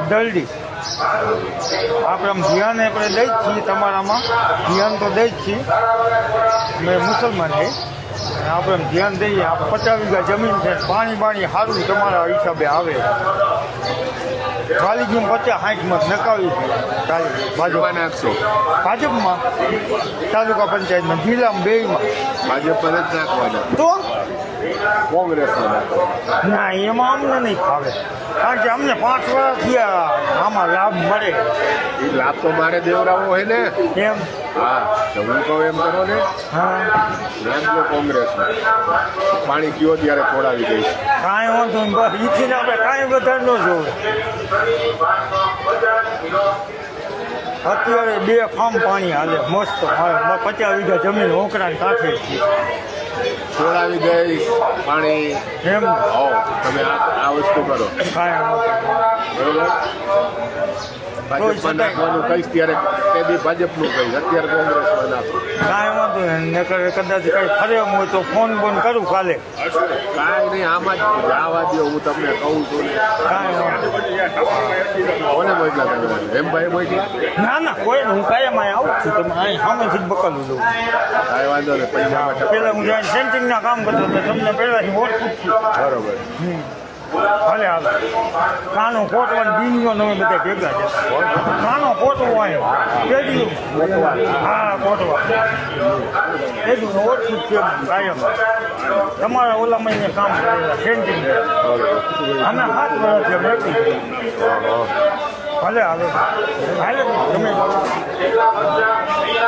દલડી આપણે આમ ધ્યાન આપણે દઈ જ છીએ, તમારામાં ધ્યાન તો દઈ જ છીએ, મેં મુસલમાન છે અને આપણે ધ્યાન દઈએ. આપણે 50 વીઘા જમીન છે, પાણી સારું તમારા હિસાબે આવે. ખાલી ગયું 50-60 મત નકાવી છે ભાજપ નાખશો ભાજપમાં, તાલુકા પંચાયતમાં, જિલ્લામાં, બેયમાં ભાજપ પર જ નાખવાના તો કોંગ્રેસમાં ના એમાં અમને નહીં ફાવે, કારણ કે અમને 5 વર્ષ થયા આમાં લાભ મળે. એ લાભ તો મારે દેવરાવો હોય ને. એમ હા તો હું કહું એમ કરો ને. હા નાખજો કોંગ્રેસમાં. પાણી કયો ત્યારે ખોડાવી દઈશ. કાંઈ વાંધો નહીં, બસ ઈથી આપણે કાંઈ વધારે ન જોવે. અત્યારે 2 ફાર્મ પાણી હાલે મસ્ત, 50 વીઘા જમીન હોકરાને કાંઠે છે. ખોડાવી દઈશ પાણી. એમ આવો તમે આ વસ્તુ કરો કાંઈ બરોબર. ભાજપમાં નાખવાનું કહીશ ત્યારે તે બી ભાજપનું કહીશ, અત્યારે કોંગ્રેસમાં નાખો. કાંઈ વાંધો નહીં, નકર કદાચ કંઈ ફરે એમ હોય તો ફોન કરું કાલે. કાંઈ નહીં, આમાં જ જવા દો. હું તમને કહું છું ને. કાંઈ વાંધો કોને મોકલા તમે? એમ ભાઈ મોકલા? ના કોઈ હું કાયમ અહીં આવું છું, તમે અહીં સામેથી જ બકલું દઉં. કાંઈ વાંધો નહીં, પૈસા પેલા હું જઈને સેન્ટિંગના કામ કરતો હતો, તમને પહેલાંથી ઓળખું જ છું. બરોબર. ભલે હાલ કાનો કોટવાનો બીજો તમે બધા ભેગા છે. કાનો કોટવો આવ્યો કેજ્યું હા કોટવા કેજ્યું ઓછું છે કાયમ. તમારા ઓલા મહિને કામ કરેલા સેન્ટિંગ અમે 7 વર્ષથી મેકી. ભલે હાલે હાલે તમે બોલો.